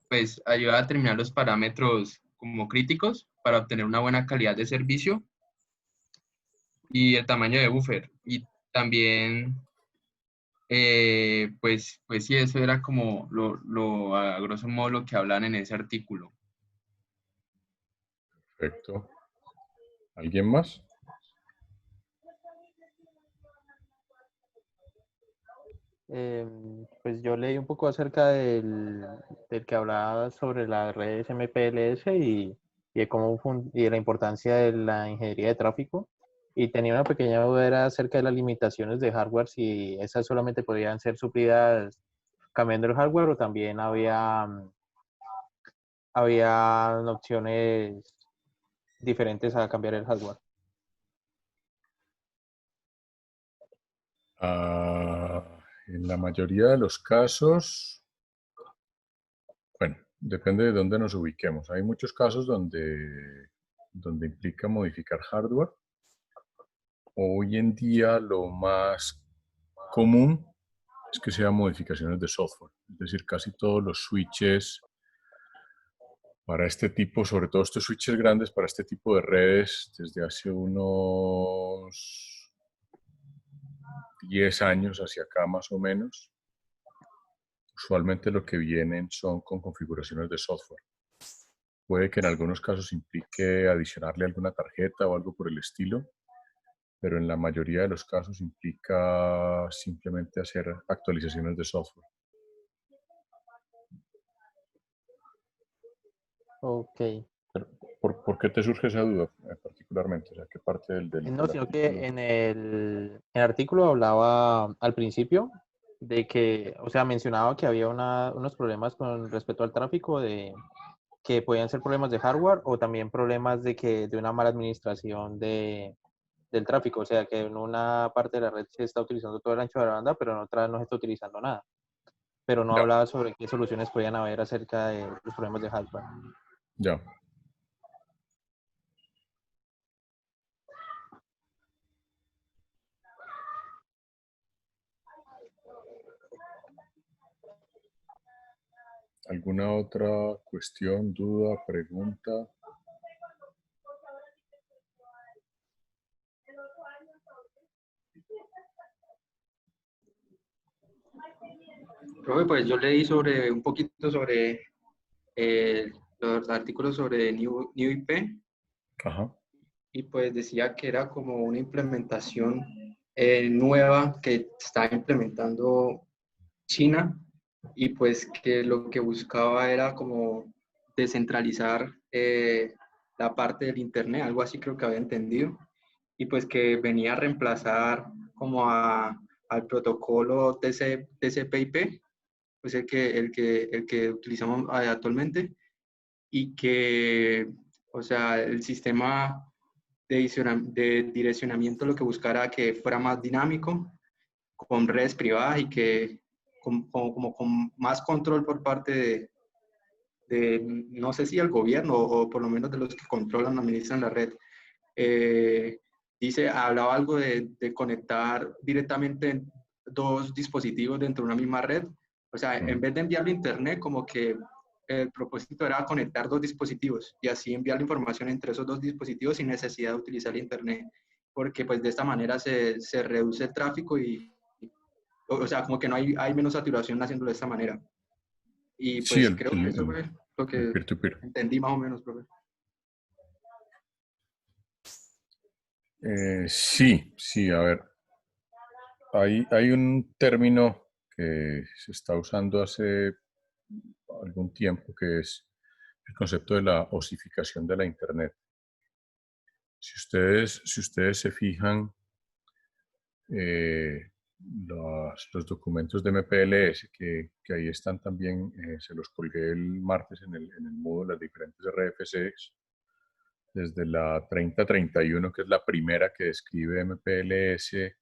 pues ayuda a determinar los parámetros como críticos para obtener una buena calidad de servicio y el tamaño de buffer. Y también, pues sí, eso era como a grosso modo lo que hablan en ese artículo. Perfecto. ¿Alguien más? Pues yo leí un poco acerca del que hablaba sobre las redes MPLS y de y de la importancia de la ingeniería de tráfico. Y tenía una pequeña duda era acerca de las limitaciones de hardware, si esas solamente podían ser suplidas cambiando el hardware o también había opciones diferentes a cambiar el hardware. En la mayoría de los casos, bueno, depende de dónde nos ubiquemos. Hay muchos casos donde implica modificar hardware. Hoy en día lo más común es que sean modificaciones de software. Es decir, casi todos los switches para este tipo, sobre todo estos switches grandes para este tipo de redes, desde hace unos 10 años hacia acá más o menos, usualmente lo que vienen son con configuraciones de software. Puede que en algunos casos implique adicionarle alguna tarjeta o algo por el estilo, pero en la mayoría de los casos implica simplemente hacer actualizaciones de software. Ok. Pero, ¿por qué te surge esa duda particularmente? O sea, ¿qué parte No, del sino artículo? que en el artículo hablaba al principio de que, o sea, mencionaba que había unos problemas con respecto al tráfico, de que podían ser problemas de hardware o también problemas de una mala administración del tráfico, o sea, que en una parte de la red se está utilizando todo el ancho de la banda, pero en otra no se está utilizando nada. Pero no Ya, hablaba sobre qué soluciones podían haber acerca de los problemas de hardware. ya. ¿Alguna otra cuestión, duda, pregunta? Profe, pues yo leí un poquito sobre los artículos sobre New IP Ajá. y pues decía que era como una implementación nueva que está implementando China y pues que lo que buscaba era como descentralizar la parte del Internet, algo así creo que había entendido, y pues que venía a reemplazar como al protocolo TCP/IP, pues el que utilizamos actualmente, y que, o sea, el sistema de direccionamiento lo que buscara que fuera más dinámico, con redes privadas y que como con más control por parte no sé si el gobierno o por lo menos de los que controlan, administran la red. Eh, hablaba algo de conectar directamente dos dispositivos dentro de una misma red. O sea, en vez de enviarlo a internet, como que el propósito era conectar dos dispositivos y así enviar la información entre esos dos dispositivos sin necesidad de utilizar el internet, porque pues de esta manera se reduce el tráfico y, o sea, como que no hay menos saturación haciéndolo de esta manera. Y Sí, pues creo que eso fue lo el que peer-to-peer. entendí más o menos, profe. Sí, sí, a ver. Hay un término que se está usando hace algún tiempo que es el concepto de la osificación de la Internet. Si ustedes se fijan, eh, los documentos de MPLS, que ahí están también, se los colgué el martes en el Moodle, las diferentes RFCs, desde la 3031, que es la primera que describe MPLS,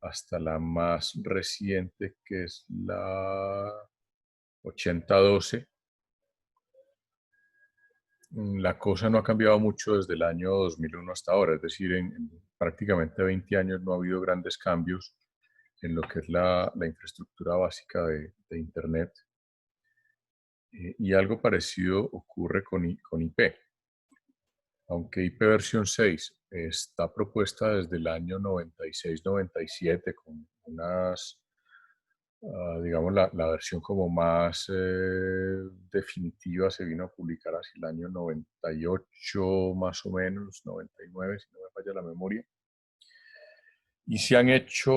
hasta la más reciente, que es la 8012. La cosa no ha cambiado mucho desde el año 2001 hasta ahora, es decir, en prácticamente 20 años no ha habido grandes cambios en lo que es la infraestructura básica de Internet. Y algo parecido ocurre con IP. Aunque IP versión 6 está propuesta desde el año 96-97 con unas, digamos, la versión como más definitiva se vino a publicar hacia el año 98 más o menos, 99 si no me falla la memoria. Y se han hecho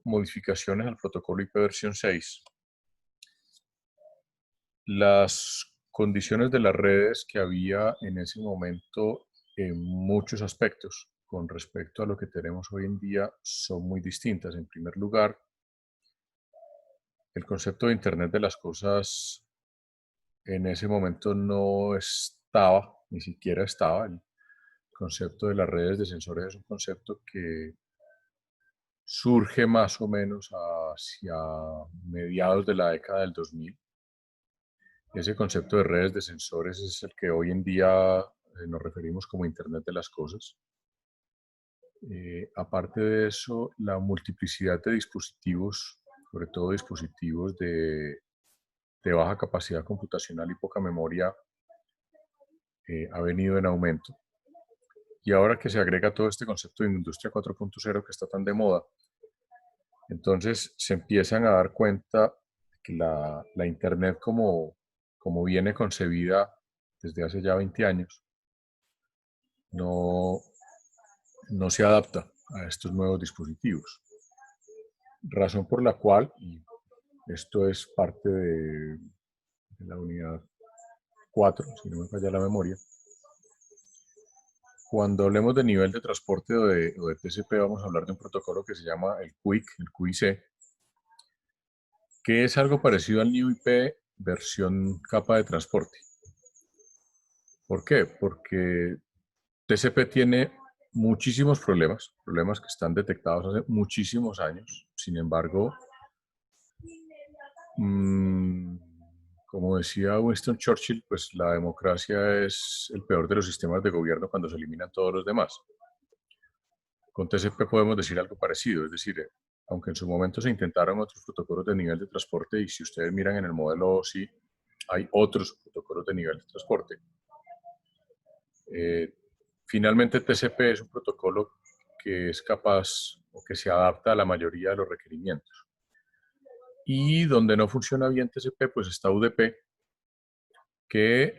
modificaciones al protocolo IP versión 6. Las condiciones de las redes que había en ese momento en muchos aspectos con respecto a lo que tenemos hoy en día son muy distintas. En primer lugar, el concepto de Internet de las cosas en ese momento no estaba, ni siquiera estaba. El concepto de las redes de sensores es un concepto que surge más o menos hacia mediados de la década del 2000. Ese concepto de redes de sensores es el que hoy en día nos referimos como Internet de las cosas. Aparte de eso, la multiplicidad de dispositivos, sobre todo dispositivos de baja capacidad computacional y poca memoria, ha venido en aumento. Y ahora que se agrega todo este concepto de industria 4.0 que está tan de moda, entonces se empiezan a dar cuenta que la Internet como viene concebida desde hace ya 20 años, no se adapta a estos nuevos dispositivos. Razón por la cual, y esto es parte de la unidad 4, si no me falla la memoria, cuando hablemos de nivel de transporte o de TCP, vamos a hablar de un protocolo que se llama el QUIC, el QIC, que es algo parecido al New IP versión capa de transporte. ¿Por qué? Porque TCP tiene muchísimos problemas que están detectados hace muchísimos años. Sin embargo, como decía Winston Churchill, pues la democracia es el peor de los sistemas de gobierno cuando se eliminan todos los demás. Con TCP podemos decir algo parecido, es decir, aunque en su momento se intentaron otros protocolos de nivel de transporte, y si ustedes miran en el modelo OSI, hay otros protocolos de nivel de transporte. Finalmente, TCP es un protocolo que es capaz o que se adapta a la mayoría de los requerimientos. Y donde no funciona bien TCP, pues está UDP, que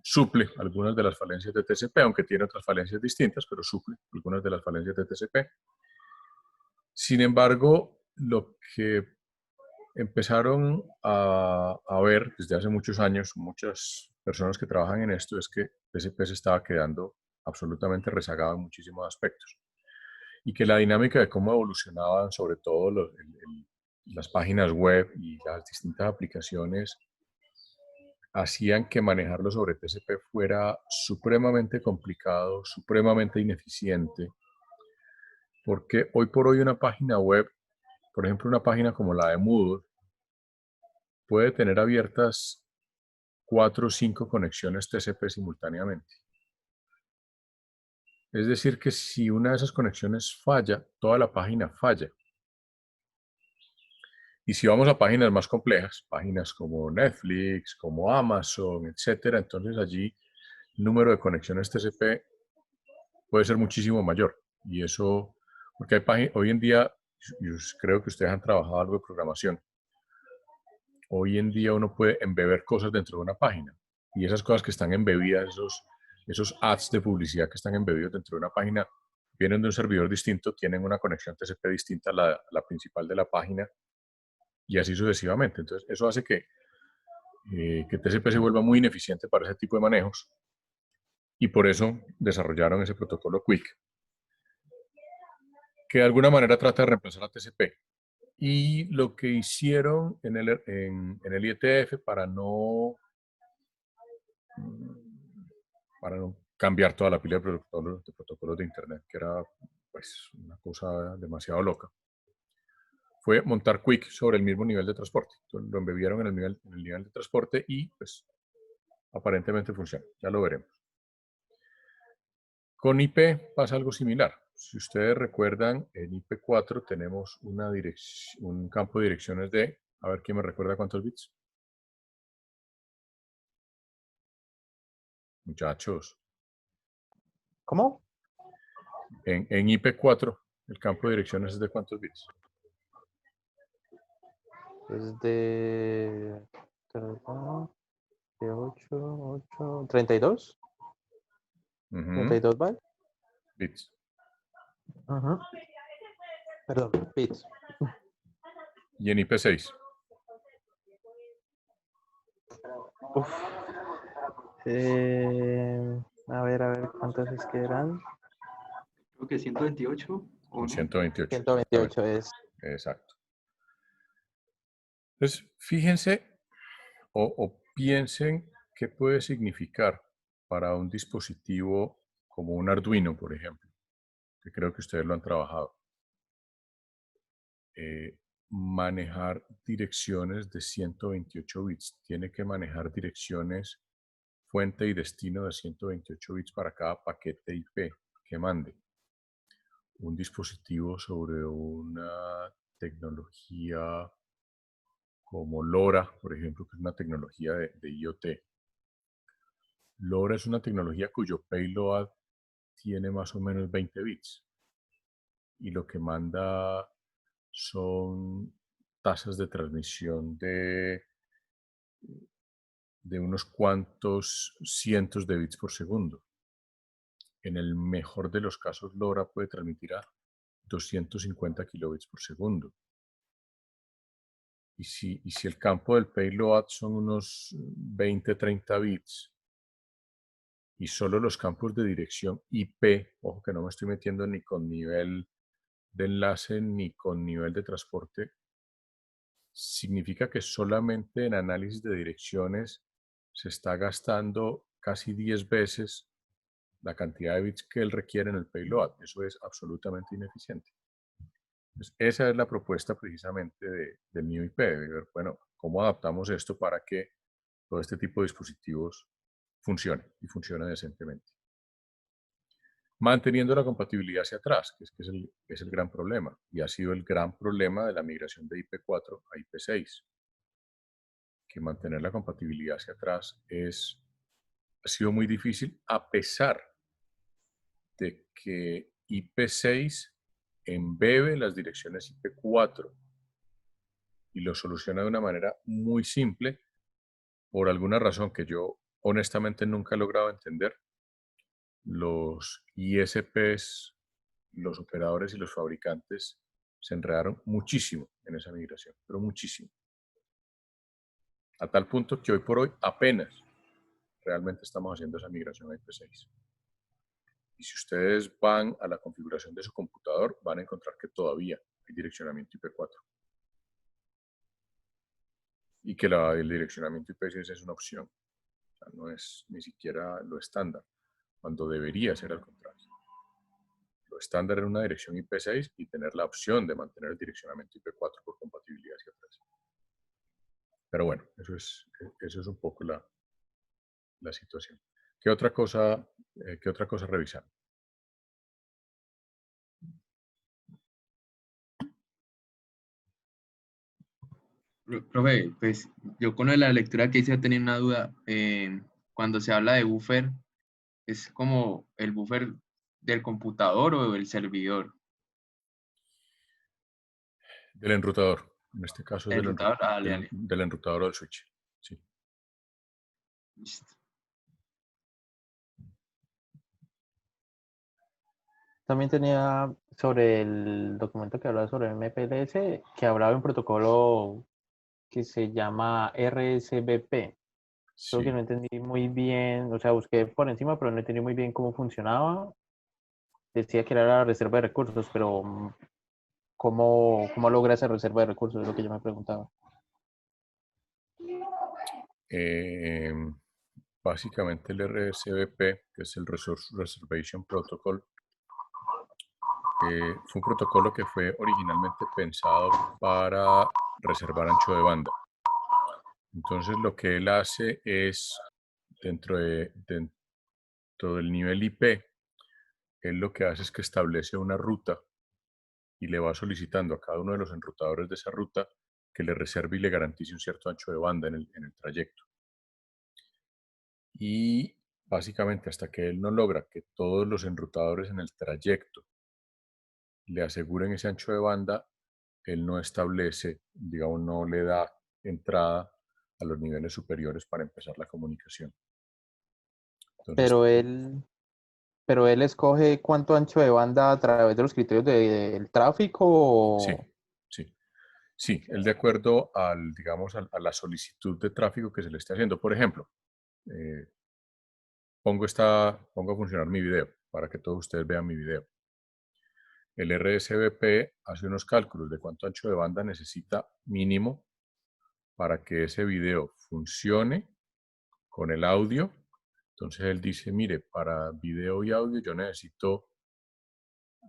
suple algunas de las falencias de TCP, aunque tiene otras falencias distintas, pero suple algunas de las falencias de TCP. Sin embargo, lo que empezaron a ver desde hace muchos años, muchas personas que trabajan en esto, es que TCP se estaba quedando absolutamente rezagado en muchísimos aspectos. Y que la dinámica de cómo evolucionaban, sobre todo las páginas web y las distintas aplicaciones, hacían que manejarlo sobre TCP fuera supremamente complicado, supremamente ineficiente, porque hoy por hoy una página web, por ejemplo una página como la de Moodle, puede tener abiertas 4 o 5 conexiones TCP simultáneamente. Es decir, que si una de esas conexiones falla, toda la página falla. Y si vamos a páginas más complejas, páginas como Netflix, como Amazon, etcétera, entonces allí el número de conexiones TCP puede ser muchísimo mayor. Y eso, porque hay páginas, hoy en día, yo creo que ustedes han trabajado algo de programación, hoy en día uno puede embeber cosas dentro de una página. Y esas cosas que están embebidas, esos ads de publicidad que están embebidos dentro de una página, vienen de un servidor distinto, tienen una conexión TCP distinta a la principal de la página, y así sucesivamente. Entonces, eso hace que TCP se vuelva muy ineficiente para ese tipo de manejos, y por eso desarrollaron ese protocolo QUIC, que de alguna manera trata de reemplazar a TCP. Y lo que hicieron en el IETF para no cambiar toda la pila de protocolos de Internet, que era pues una cosa demasiado loca, fue montar QUIC sobre el mismo nivel de transporte. Entonces, lo embebieron en el nivel de transporte y pues aparentemente funciona. Ya lo veremos. Con IP pasa algo similar. Si ustedes recuerdan, en IP4 tenemos un campo de direcciones de, a ver quién me recuerda cuántos bits. Muchachos, ¿Cómo? en IP4, el campo de direcciones es de ¿cuántos bits? Es de 8, 32. Ujú, 32 bytes. bits. Ajá. Perdón, bits. Y en IP6, Uf. A ver, ¿cuántas es que eran? Creo que 128 o con no. 128, 128 exactamente. es. Exacto. Entonces, fíjense o piensen qué puede significar para un dispositivo como un Arduino, por ejemplo, que creo que ustedes lo han trabajado. Manejar direcciones de 128 bits. Tiene que manejar direcciones fuente y destino de 128 bits para cada paquete IP que mande. Un dispositivo sobre una tecnología como LoRa, por ejemplo, que es una tecnología de IoT. LoRa es una tecnología cuyo payload tiene más o menos 20 bits y lo que manda son tasas de transmisión de unos cuantos cientos de bits por segundo. En el mejor de los casos, LoRa puede transmitir a 250 kilobits por segundo. Y si el campo del payload son unos 20-30 bits y solo los campos de dirección IP, ojo que no me estoy metiendo ni con nivel de enlace ni con nivel de transporte, significa que solamente en análisis de direcciones se está gastando casi 10 veces la cantidad de bits que él requiere en el payload. Eso es absolutamente ineficiente. Entonces, esa es la propuesta precisamente del NIO-IP, de ver, bueno, cómo adaptamos esto para que todo este tipo de dispositivos funcione y funcione decentemente. Manteniendo la compatibilidad hacia atrás, que es el gran problema, y ha sido el gran problema de la migración de IP4 a IP6, que mantener la compatibilidad hacia atrás ha sido muy difícil, a pesar de que IP6 embebe las direcciones IP4 y lo soluciona de una manera muy simple, por alguna razón que yo honestamente nunca he logrado entender. Los ISPs, los operadores y los fabricantes se enredaron muchísimo en esa migración, pero muchísimo. A tal punto que hoy por hoy apenas realmente estamos haciendo esa migración a IP6. Y si ustedes van a la configuración de su computador, van a encontrar que todavía hay direccionamiento IP4. Y que el direccionamiento IP6 es una opción. O sea, no es ni siquiera lo estándar, cuando debería ser al contrario. Lo estándar en una dirección IP6 y tener la opción de mantener el direccionamiento IP4 por compatibilidad hacia atrás. Pero bueno, eso es un poco la situación. ¿Qué otra cosa revisar? Profe, pues yo con la lectura que hice tenía una duda. Cuando se habla de buffer, ¿es como el buffer del computador o del servidor? Del enrutador. En este caso es El enrutador, dale, dale. del enrutador o del switch. Sí. Listo. También tenía sobre el documento que hablaba sobre MPLS, que hablaba de un protocolo que se llama RSVP. Creo que no Sí. entendí muy bien, o sea, busqué por encima, pero no entendí muy bien cómo funcionaba. Decía que era la reserva de recursos, pero ¿cómo logra esa reserva de recursos? Es lo que yo me preguntaba. Básicamente el RSVP, que es el Resource Reservation Protocol, fue un protocolo que fue originalmente pensado para reservar ancho de banda. Entonces lo que él hace es, dentro del nivel IP, él lo que hace es que establece una ruta y le va solicitando a cada uno de los enrutadores de esa ruta que le reserve y le garantice un cierto ancho de banda en el trayecto. Y básicamente hasta que él no logra que todos los enrutadores en el trayecto le aseguren ese ancho de banda, él no establece, digamos, no le da entrada a los niveles superiores para empezar la comunicación. Entonces, Pero él escoge cuánto ancho de banda a través de los criterios del tráfico sí, o... sí. Sí, él de acuerdo al, digamos, a la solicitud de tráfico que se le esté haciendo. Por ejemplo, eh, pongo a funcionar mi video para que todos ustedes vean mi video. El RSVP hace unos cálculos de cuánto ancho de banda necesita mínimo para que ese video funcione con el audio. Entonces él dice, mire, para video y audio yo necesito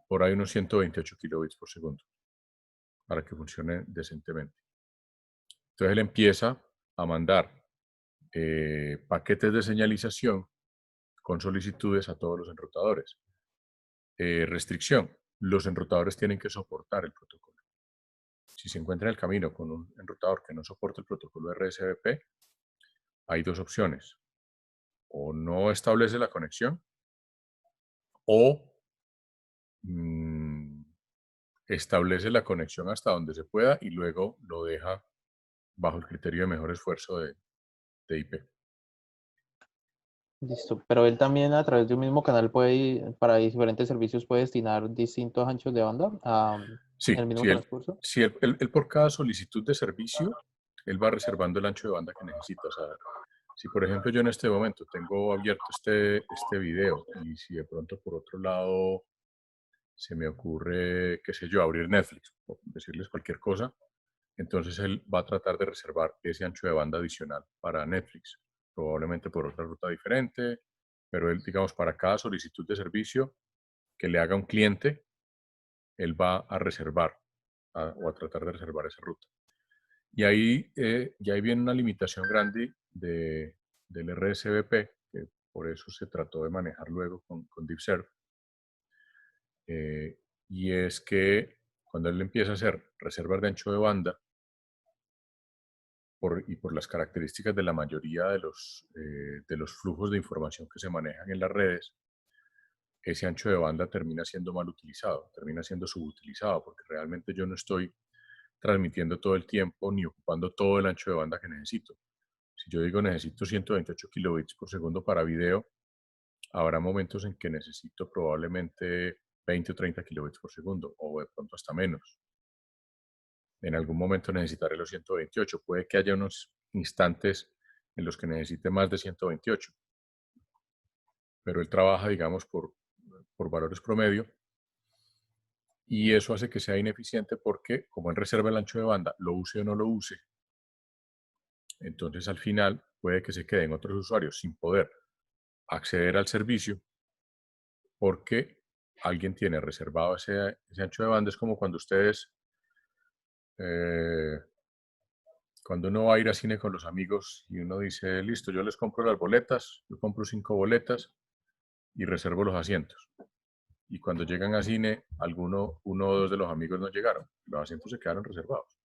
por ahí unos 128 kilobits por segundo para que funcione decentemente. Entonces él empieza a mandar paquetes de señalización con solicitudes a todos los enrutadores. Restricción. Los enrutadores tienen que soportar el protocolo. Si se encuentra en el camino con un enrutador que no soporta el protocolo RSVP, hay dos opciones. O no establece la conexión o establece la conexión hasta donde se pueda y luego lo deja bajo el criterio de mejor esfuerzo de IP. Listo, pero él también a través de un mismo canal puede, para diferentes servicios, puede destinar distintos anchos de banda en el Sí, mismo si transcurso. él por cada solicitud de servicio, él va reservando el ancho de banda que necesita. O sea, si por ejemplo yo en este momento tengo abierto este video y si de pronto por otro lado se me ocurre, qué sé yo, abrir Netflix, o decirles cualquier cosa, entonces él va a tratar de reservar ese ancho de banda adicional para Netflix, probablemente por otra ruta diferente, pero él, digamos, para cada solicitud de servicio que le haga un cliente, él va a reservar o a tratar de reservar esa ruta. Y ahí, ahí viene una limitación grande del RSVP, que por eso se trató de manejar luego con DeepServe, y es que cuando él empieza a hacer reservas de ancho de banda, y por las características de la mayoría de los flujos de información que se manejan en las redes, ese ancho de banda termina siendo mal utilizado, termina siendo subutilizado, porque realmente yo no estoy transmitiendo todo el tiempo ni ocupando todo el ancho de banda que necesito. Si yo digo necesito 128 kilobits por segundo para video, habrá momentos en que necesito probablemente 20 o 30 kilobits por segundo, o de pronto hasta menos. En algún momento necesitaré los 128. Puede que haya unos instantes en los que necesite más de 128, pero él trabaja, digamos, por valores promedio y eso hace que sea ineficiente porque como él reserva el ancho de banda, lo use o no lo use, entonces al final puede que se queden otros usuarios sin poder acceder al servicio porque alguien tiene reservado ese ancho de banda. Es como cuando ustedes, eh, cuando uno va a ir a cine con los amigos y uno dice, listo, yo les compro las boletas, yo compro 5 boletas y reservo los asientos. Y cuando llegan a cine, uno o dos de los amigos no llegaron, los asientos se quedaron reservados.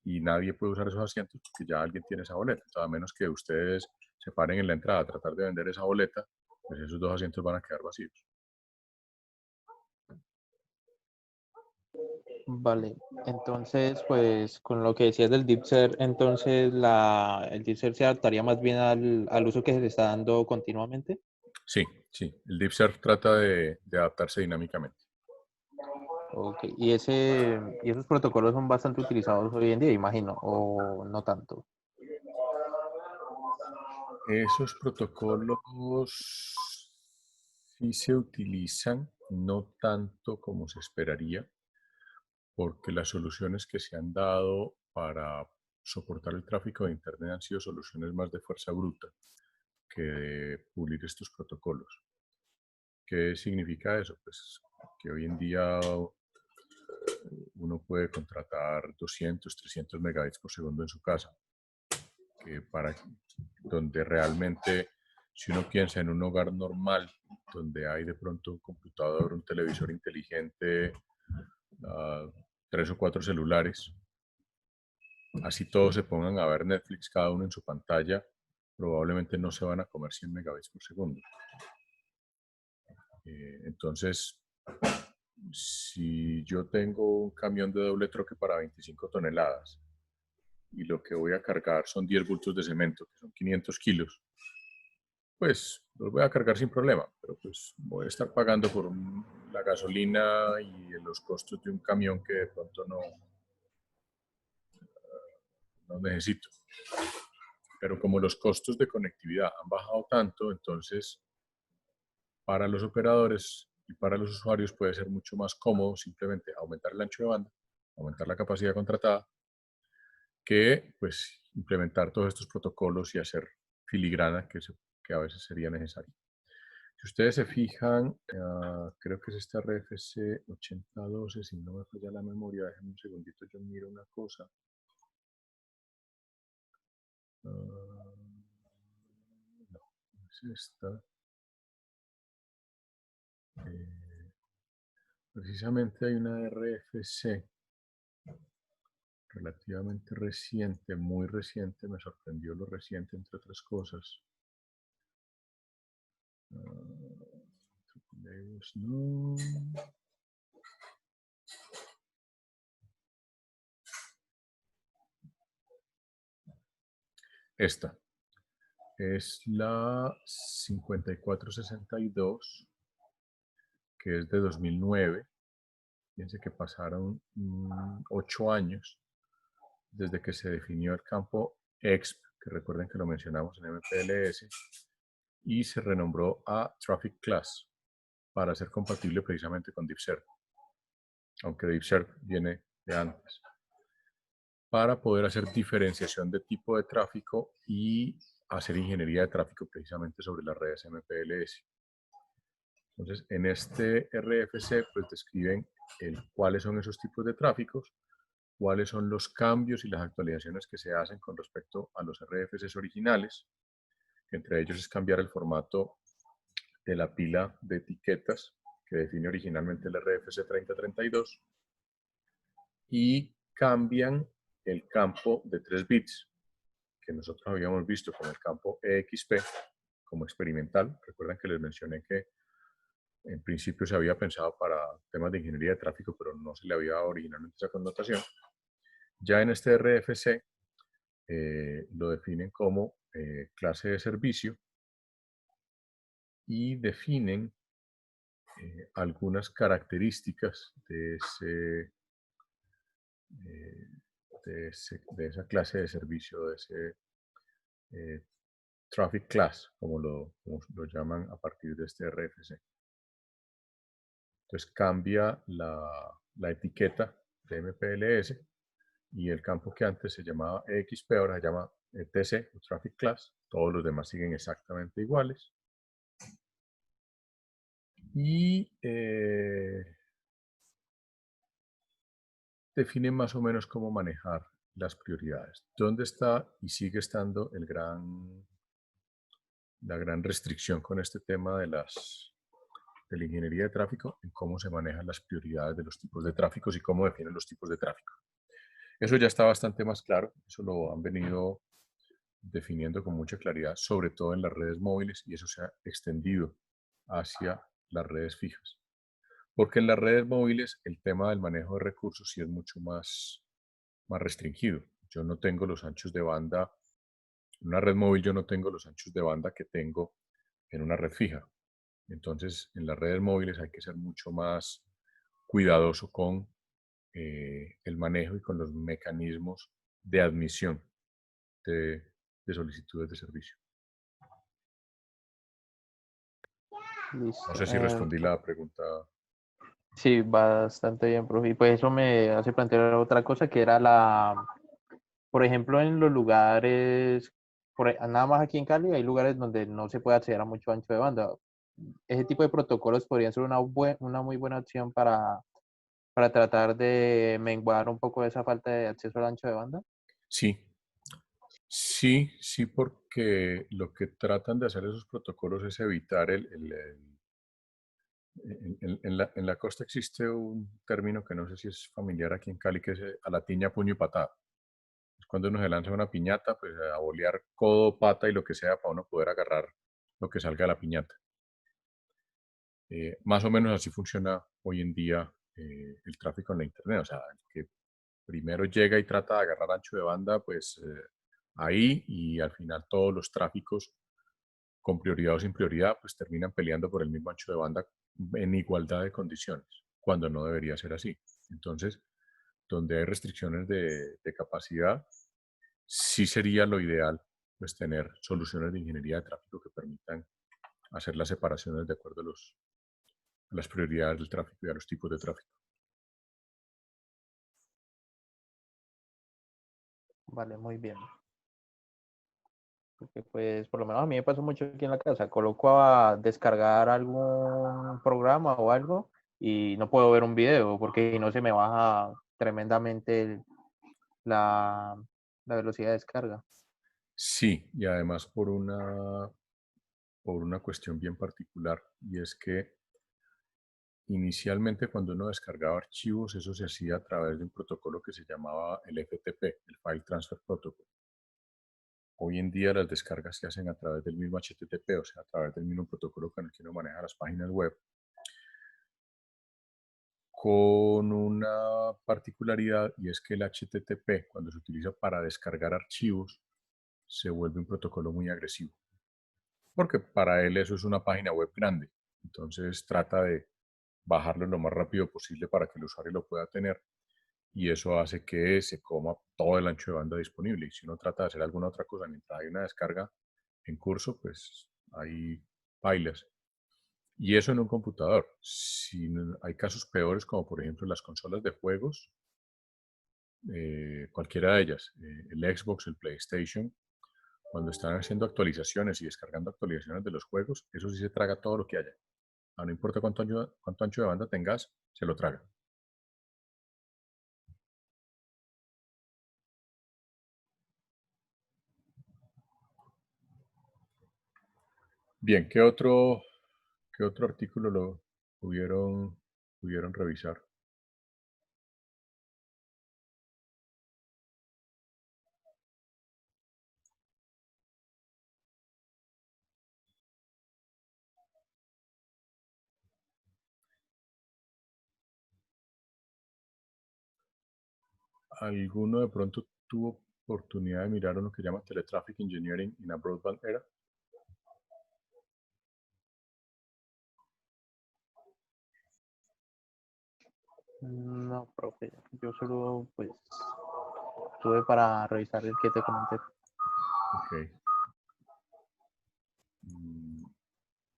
Y nadie puede usar esos asientos porque ya alguien tiene esa boleta. Entonces, a menos que ustedes se paren en la entrada a tratar de vender esa boleta, pues esos dos asientos van a quedar vacíos. Vale, entonces, pues con lo que decías del DeepSearch, entonces el DeepSearch se adaptaría más bien al uso que se le está dando continuamente. Sí, sí. El DeepSearch trata de adaptarse dinámicamente. Ok, y esos protocolos son bastante utilizados hoy en día, imagino, o no tanto. Esos protocolos sí se utilizan, no tanto como se esperaría, porque las soluciones que se han dado para soportar el tráfico de Internet han sido soluciones más de fuerza bruta que de pulir estos protocolos. ¿Qué significa eso? Pues que hoy en día uno puede contratar 200, 300 megabits por segundo en su casa, que donde realmente, si uno piensa en un hogar normal, donde hay de pronto un computador, un televisor inteligente, 3 o 4 celulares, así todos se pongan a ver Netflix cada uno en su pantalla, probablemente no se van a comer 100 megabits por segundo. Entonces, si yo tengo un camión de doble troque para 25 toneladas y lo que voy a cargar son 10 bultos de cemento, que son 500 kilos, pues los voy a cargar sin problema, pero pues voy a estar pagando por la gasolina y los costos de un camión que de pronto no necesito. Pero como los costos de conectividad han bajado tanto, entonces para los operadores y para los usuarios puede ser mucho más cómodo simplemente aumentar el ancho de banda, aumentar la capacidad contratada, que pues implementar todos estos protocolos y hacer filigrana que a veces sería necesario. Si ustedes se fijan, creo que es esta RFC 8012, si no me falla la memoria, déjenme un segundito, yo miro una cosa. No, es esta. Precisamente hay una RFC relativamente reciente, muy reciente, me sorprendió lo reciente, entre otras cosas. No. Esta es la 5462, que es de 2009. Fíjense que pasaron 8 años desde que se definió el campo EXP, que recuerden que lo mencionamos en MPLS, y se renombró a Traffic Class para ser compatible precisamente con DeepServ, aunque DeepServ viene de antes, para poder hacer diferenciación de tipo de tráfico y hacer ingeniería de tráfico precisamente sobre las redes MPLS. Entonces, en este RFC, pues describen cuáles son esos tipos de tráficos, cuáles son los cambios y las actualizaciones que se hacen con respecto a los RFCs originales, que entre ellos es cambiar el formato de la pila de etiquetas que define originalmente el RFC 3032 y cambian el campo de 3 bits que nosotros habíamos visto con el campo EXP como experimental. Recuerden que les mencioné que en principio se había pensado para temas de ingeniería de tráfico, pero no se le había dado originalmente esa connotación. Ya en este RFC lo definen como clase de servicio y definen algunas características de esa clase de servicio, de ese Traffic Class, como lo llaman a partir de este RFC. Entonces cambia la etiqueta de MPLS y el campo que antes se llamaba EXP ahora se llama TC, Traffic Class. Todos los demás siguen exactamente iguales. Y define más o menos cómo manejar las prioridades. ¿Dónde está y sigue estando la gran restricción con este tema de la ingeniería de tráfico? En cómo se manejan las prioridades de los tipos de tráficos y cómo definen los tipos de tráfico. Eso ya está bastante más claro, eso lo han venido definiendo con mucha claridad, sobre todo en las redes móviles, y eso se ha extendido hacia las redes fijas. Porque en las redes móviles el tema del manejo de recursos sí es mucho más restringido. Yo no tengo los anchos de banda, en una red móvil yo no tengo los anchos de banda que tengo en una red fija. Entonces, en las redes móviles hay que ser mucho más cuidadoso con el manejo y con los mecanismos de admisión de solicitudes de servicio. Listo. No sé si respondí la pregunta. Sí, bastante bien, profe. Y pues eso me hace plantear otra cosa que era por ejemplo, en los lugares, nada más aquí en Cali hay lugares donde no se puede acceder a mucho ancho de banda. Ese tipo de protocolos podrían ser una muy buena opción para tratar de menguar un poco esa falta de acceso al ancho de banda. Sí, sí, porque lo que tratan de hacer esos protocolos es evitar en la costa existe un término que no sé si es familiar aquí en Cali, que es a la tiña, puño y patada. Es cuando uno se lanza una piñata, pues a bolear codo, pata y lo que sea para uno poder agarrar lo que salga de la piñata. Más o menos así funciona hoy en día el tráfico en la Internet. O sea, el que primero llega y trata de agarrar ancho de banda, pues ahí, y al final todos los tráficos con prioridad o sin prioridad, pues terminan peleando por el mismo ancho de banda en igualdad de condiciones, cuando no debería ser así. Entonces, donde hay restricciones de capacidad, sí sería lo ideal pues tener soluciones de ingeniería de tráfico que permitan hacer las separaciones de acuerdo a las prioridades del tráfico y a los tipos de tráfico. Vale, muy bien. Porque pues por lo menos a mí me pasó mucho aquí en la casa. Coloco a descargar algún programa o algo y no puedo ver un video porque no se me baja tremendamente la, la velocidad de descarga. Sí, y además por una cuestión bien particular, y es que inicialmente cuando uno descargaba archivos, eso se hacía a través de un protocolo que se llamaba el FTP, el File Transfer Protocol. Hoy en día las descargas se hacen a través del mismo HTTP, o sea, a través del mismo protocolo con el que uno maneja las páginas web, con una particularidad, y es que el HTTP, cuando se utiliza para descargar archivos, se vuelve un protocolo muy agresivo, porque para él eso es una página web grande. Entonces trata de bajarlo lo más rápido posible para que el usuario lo pueda tener, y eso hace que se coma todo el ancho de banda disponible. Y si uno trata de hacer alguna otra cosa mientras hay una descarga en curso, pues hay bailas. Y eso en un computador. Si hay casos peores, como por ejemplo las consolas de juegos, cualquiera de ellas, el Xbox, el PlayStation, cuando están haciendo actualizaciones y descargando actualizaciones de los juegos, eso sí se traga todo lo que haya. No importa cuánto ancho de banda tengas, se lo traga. Bien, qué otro artículo lo pudieron revisar? ¿Alguno de pronto tuvo oportunidad de mirar uno que llama Teletraffic Engineering in a Broadband Era? No, profe, yo solo pues tuve para revisar el que te comenté. Ok.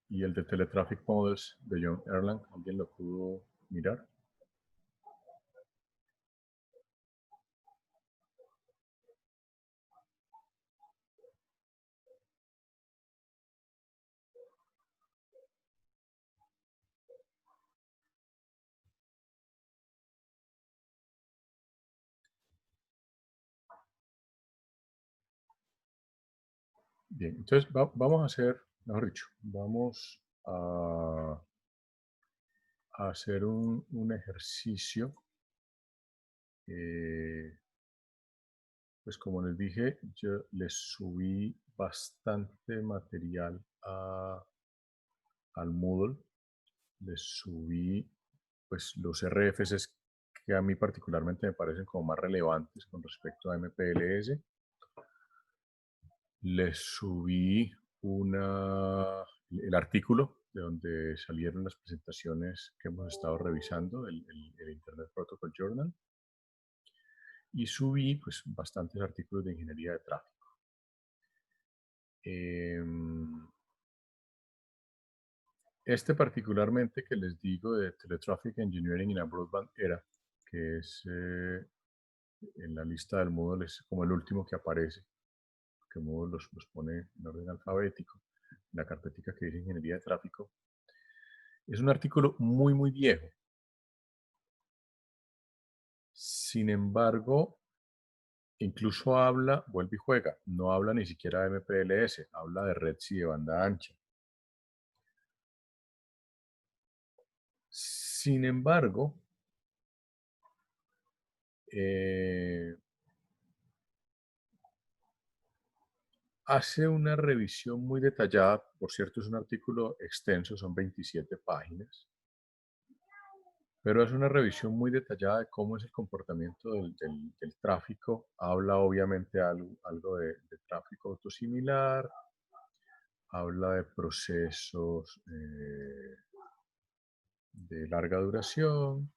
¿Y el de Teletraffic Models de John Erlang? ¿Alguien lo pudo mirar? Bien, entonces vamos a hacer, mejor dicho, vamos a hacer un ejercicio. Pues como les dije, yo les subí bastante material al Moodle. Les subí pues los RFCs que a mí particularmente me parecen como más relevantes con respecto a MPLS. Les subí el artículo de donde salieron las presentaciones que hemos estado revisando, el Internet Protocol Journal, y subí pues bastantes artículos de ingeniería de tráfico. Este particularmente que les digo de Teletraffic Engineering in a Broadband Era, que es en la lista del Moodle, es como el último que aparece, que Moodle los pone en orden alfabético, en la carpetica que dice Ingeniería de Tráfico. Es un artículo muy, muy viejo. Sin embargo, incluso habla, vuelve y juega, no habla ni siquiera de MPLS, habla de redes y de banda ancha. Sin embargo, hace una revisión muy detallada, por cierto es un artículo extenso, son 27 páginas, pero es una revisión muy detallada de cómo es el comportamiento del tráfico. Habla obviamente algo de tráfico autosimilar, habla de procesos de larga duración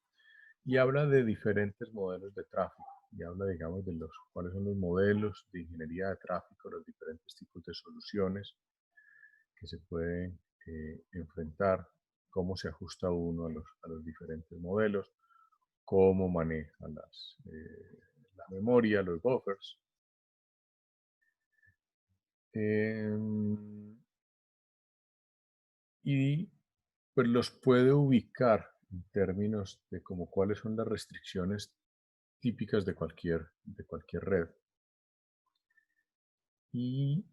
y habla de diferentes modelos de tráfico. Y habla, digamos, de cuáles son los modelos de ingeniería de tráfico, los diferentes tipos de soluciones que se pueden enfrentar, cómo se ajusta uno a los diferentes modelos, cómo maneja la memoria, los buffers. Y pues los puede ubicar en términos de como cuáles son las restricciones típicas de cualquier red. Y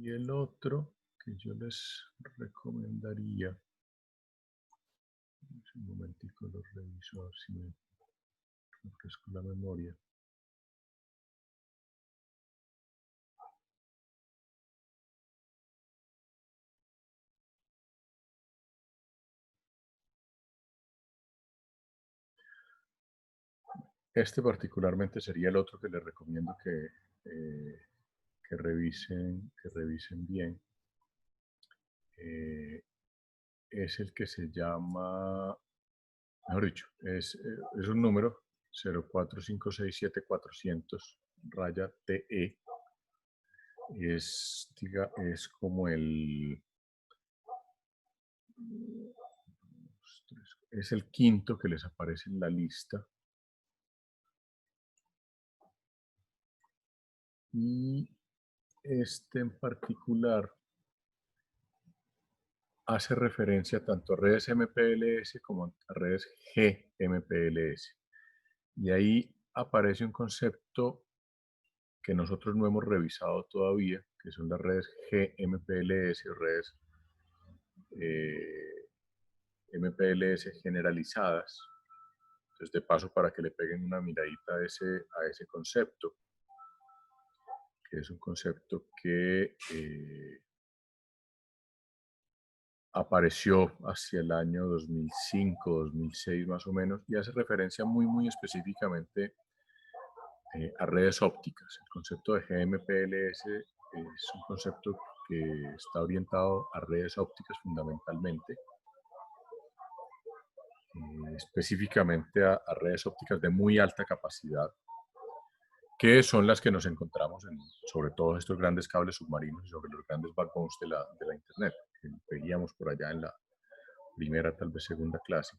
el otro que yo les recomendaría, un momentico lo reviso a ver si me refresco la memoria. Este particularmente sería el otro que les recomiendo que revisen bien. Es el que se llama, mejor dicho, es un número 04567400-TE. Es como es el quinto que les aparece en la lista. Y este en particular hace referencia tanto a redes MPLS como a redes GMPLS. Y ahí aparece un concepto que nosotros no hemos revisado todavía, que son las redes GMPLS o redes MPLS generalizadas. Entonces, de paso, para que le peguen una miradita a ese concepto, que es un concepto que apareció hacia el año 2005, 2006 más o menos, y hace referencia muy específicamente a redes ópticas. El concepto de GMPLS es un concepto que está orientado a redes ópticas fundamentalmente, específicamente a redes ópticas de muy alta capacidad, que son las que nos encontramos sobre todos estos grandes cables submarinos y sobre los grandes backbones de la Internet, que veíamos por allá en la primera, tal vez segunda clase.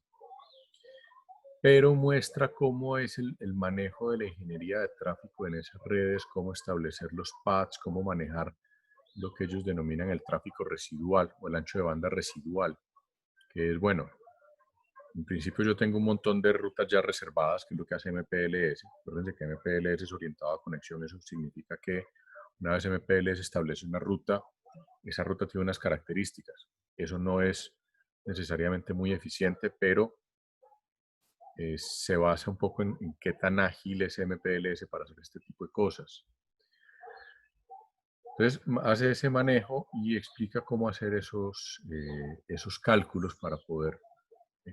Pero muestra cómo es el manejo de la ingeniería de tráfico en esas redes, cómo establecer los paths, cómo manejar lo que ellos denominan el tráfico residual o el ancho de banda residual, que es, bueno, en principio yo tengo un montón de rutas ya reservadas, que es lo que hace MPLS. Acuérdense que MPLS es orientado a conexión, eso significa que una vez MPLS establece una ruta, esa ruta tiene unas características. Eso no es necesariamente muy eficiente, pero se basa un poco en qué tan ágil es MPLS para hacer este tipo de cosas. Entonces, hace ese manejo y explica cómo hacer esos cálculos para poder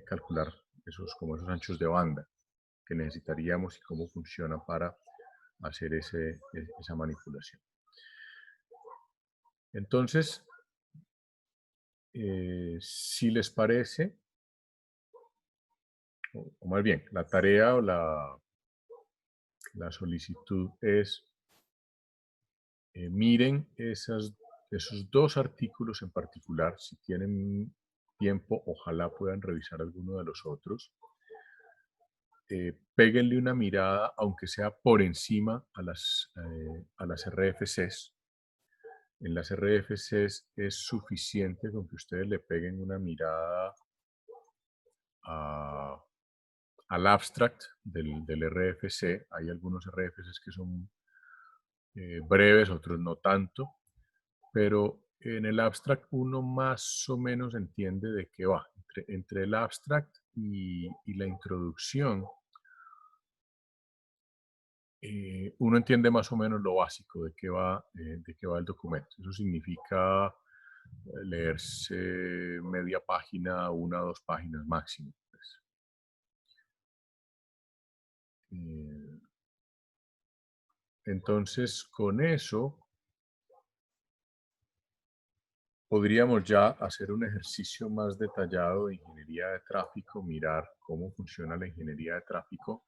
calcular esos anchos de banda que necesitaríamos y cómo funciona para hacer esa manipulación. Entonces, si les parece, o más bien, la tarea o la solicitud es miren esos dos artículos en particular. Si tienen tiempo, ojalá puedan revisar alguno de los otros. Péguenle una mirada, aunque sea por encima, a las RFCs. En las RFCs es suficiente con que ustedes le peguen una mirada al abstract del RFC. Hay algunos RFCs que son breves, otros no tanto, pero En el abstract uno más o menos entiende de qué va. Entre el abstract y la introducción, uno entiende más o menos lo básico de qué va el documento. Eso significa leerse media página, 1 o 2 páginas máximo. Pues. Entonces, con eso podríamos ya hacer un ejercicio más detallado de ingeniería de tráfico, mirar cómo funciona la ingeniería de tráfico.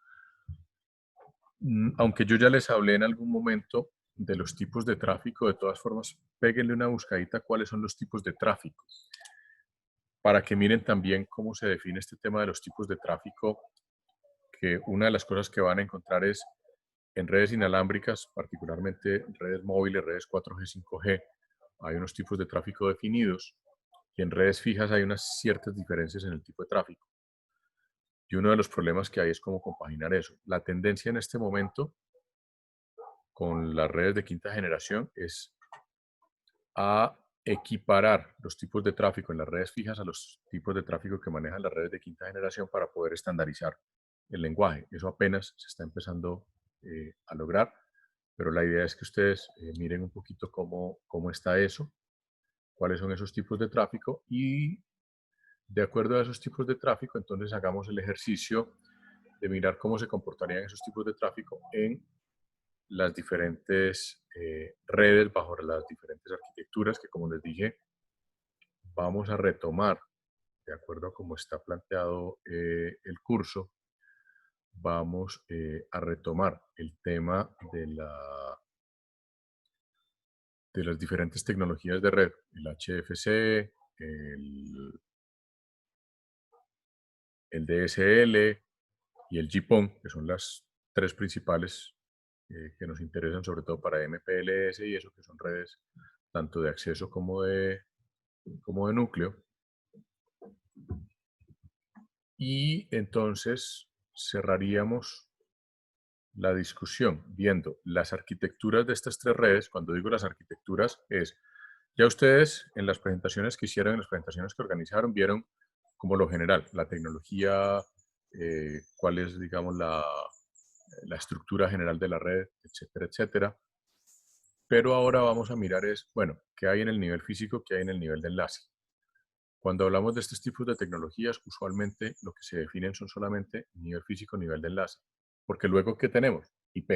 Aunque yo ya les hablé en algún momento de los tipos de tráfico, de todas formas, péguenle una buscadita a cuáles son los tipos de tráfico, para que miren también cómo se define este tema de los tipos de tráfico, que una de las cosas que van a encontrar es en redes inalámbricas, particularmente redes móviles, redes 4G, 5G, hay unos tipos de tráfico definidos, y en redes fijas hay unas ciertas diferencias en el tipo de tráfico. Y uno de los problemas que hay es cómo compaginar eso. La tendencia en este momento con las redes de quinta generación es a equiparar los tipos de tráfico en las redes fijas a los tipos de tráfico que manejan las redes de quinta generación para poder estandarizar el lenguaje. Eso apenas se está empezando a lograr, pero la idea es que ustedes miren un poquito cómo está eso, cuáles son esos tipos de tráfico y de acuerdo a esos tipos de tráfico, entonces hagamos el ejercicio de mirar cómo se comportarían esos tipos de tráfico en las diferentes redes bajo las diferentes arquitecturas que, como les dije, vamos a retomar, de acuerdo a cómo está planteado el curso, vamos a retomar el tema de las diferentes tecnologías de red, el HFC, el DSL y el GPON, que son las 3 principales que nos interesan sobre todo para MPLS y eso, que son redes tanto de acceso como de núcleo. Y entonces cerraríamos la discusión viendo las arquitecturas de estas 3 redes. Cuando digo las arquitecturas es, ya ustedes en las presentaciones que hicieron, en las presentaciones que organizaron, vieron como lo general, la tecnología, cuál es, digamos, la estructura general de la red, etcétera, etcétera. Pero ahora vamos a mirar es, bueno, ¿qué hay en el nivel físico, qué hay en el nivel de enlace? Cuando hablamos de estos tipos de tecnologías, usualmente lo que se definen son solamente nivel físico, nivel de enlace. Porque luego, ¿qué tenemos? IP.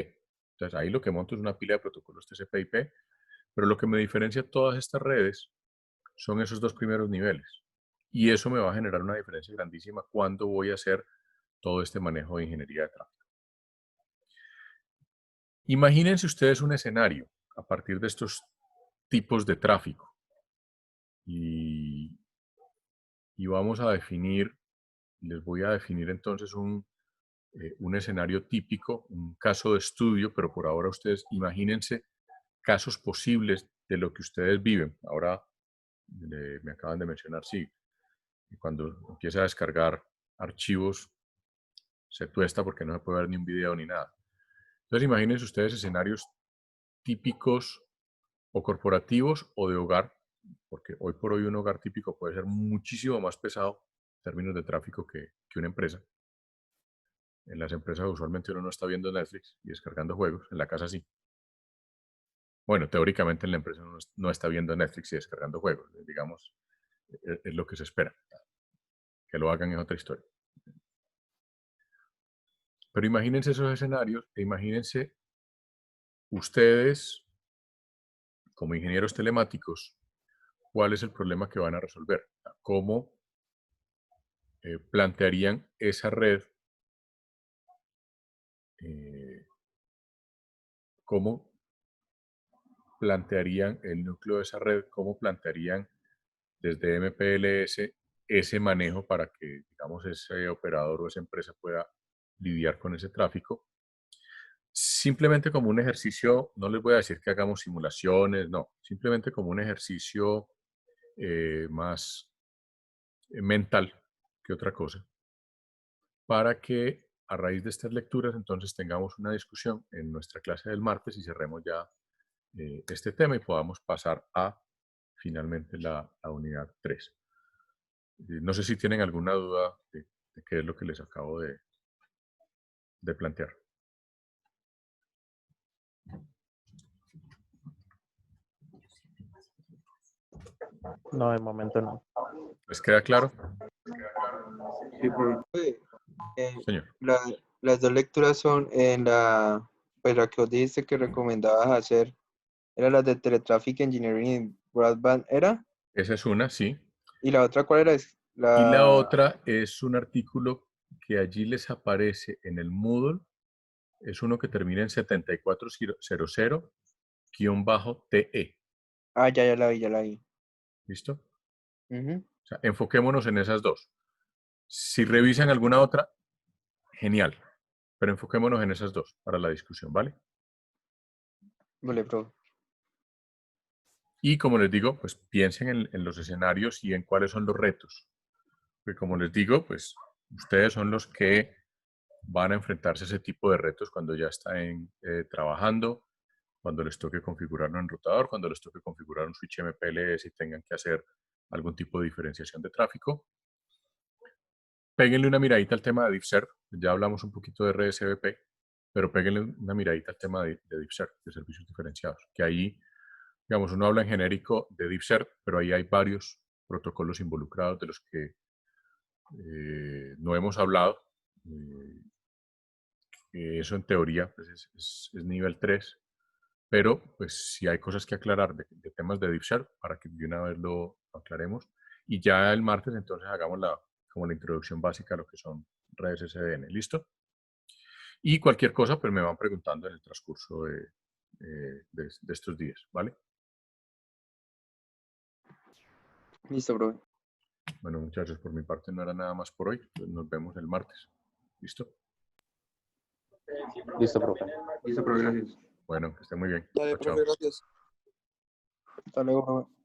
Entonces, ahí lo que monto es una pila de protocolos TCP/IP, pero lo que me diferencia todas estas redes son esos 2 primeros niveles. Y eso me va a generar una diferencia grandísima cuando voy a hacer todo este manejo de ingeniería de tráfico. Imagínense ustedes un escenario a partir de estos tipos de tráfico. Y vamos a definir, les voy a definir entonces un escenario típico, un caso de estudio, pero por ahora ustedes imagínense casos posibles de lo que ustedes viven. Ahora me acaban de mencionar, sí, cuando empieza a descargar archivos se tuesta porque no se puede ver ni un video ni nada. Entonces imagínense ustedes escenarios típicos o corporativos o de hogar, porque hoy por hoy un hogar típico puede ser muchísimo más pesado en términos de tráfico que una empresa. En las empresas usualmente uno no está viendo Netflix y descargando juegos, en la casa sí. Bueno, teóricamente en la empresa uno no está viendo Netflix y descargando juegos, digamos, es lo que se espera. Que lo hagan es otra historia. Pero imagínense esos escenarios e imagínense ustedes, como ingenieros telemáticos, cuál es el problema que van a resolver. ¿Cómo plantearían esa red? ¿Cómo plantearían el núcleo de esa red? ¿Cómo plantearían desde MPLS ese manejo para que, digamos, ese operador o esa empresa pueda lidiar con ese tráfico? Simplemente como un ejercicio, no les voy a decir que hagamos simulaciones, no, simplemente como un ejercicio más mental que otra cosa, para que a raíz de estas lecturas entonces tengamos una discusión en nuestra clase del martes y cerremos ya este tema y podamos pasar a finalmente la unidad 3. No sé si tienen alguna duda de qué es lo que les acabo de plantear. No, de momento no. ¿Les queda claro? Sí, profe. Señor. Las dos lecturas son en pues la que os dijiste que recomendabas hacer, era la de Teletraffic Engineering Broadband, ¿era? Esa es una, sí. ¿Y la otra cuál era? Y la otra es un artículo que allí les aparece en el Moodle. Es uno que termina en 7400-TE. Ah, ya la vi, ya la vi. ¿Listo? Ujú. O sea, enfoquémonos en esas dos. Si revisan alguna otra, genial. Pero enfoquémonos en esas dos para la discusión, ¿vale? Vale, profe. Y como les digo, pues piensen en los escenarios y en cuáles son los retos. Porque como les digo, pues ustedes son los que van a enfrentarse a ese tipo de retos cuando ya están trabajando, cuando les toque configurar un enrutador, cuando les toque configurar un switch MPLS y tengan que hacer algún tipo de diferenciación de tráfico. Péguenle una miradita al tema de DiffServ. Ya hablamos un poquito de RSVP, pero péguenle una miradita al tema de DiffServ, de servicios diferenciados, que ahí, digamos, uno habla en genérico de DiffServ, pero ahí hay varios protocolos involucrados de los que no hemos hablado. Eso en teoría pues es nivel 3, pero pues si hay cosas que aclarar de temas de DiffServ para que de una vez lo aclaremos. Y ya el martes entonces hagamos como la introducción básica a lo que son redes SDN. ¿Listo? Y cualquier cosa pues me van preguntando en el transcurso de estos días, ¿vale? Listo, profe. Bueno, muchachos, por mi parte no era nada más por hoy. Pues nos vemos el martes. ¿Listo? Listo, profe. Listo, profe, gracias. Bueno, que esté muy bien. Dale, Chao, profe, chao. gracias. Hasta luego, profe.